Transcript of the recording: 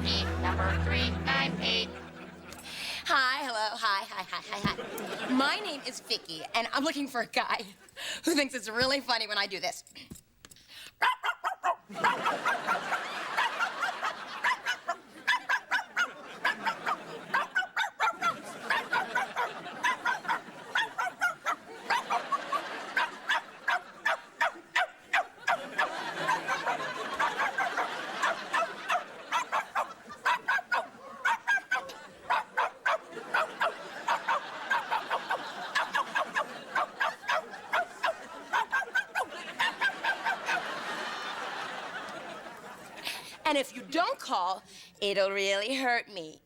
Vicky, number 398. Hi, hello, hi. My name is Vicky, and I'm looking for a guy who thinks it's really funny when I do this. And if you don't call, it'll really hurt me.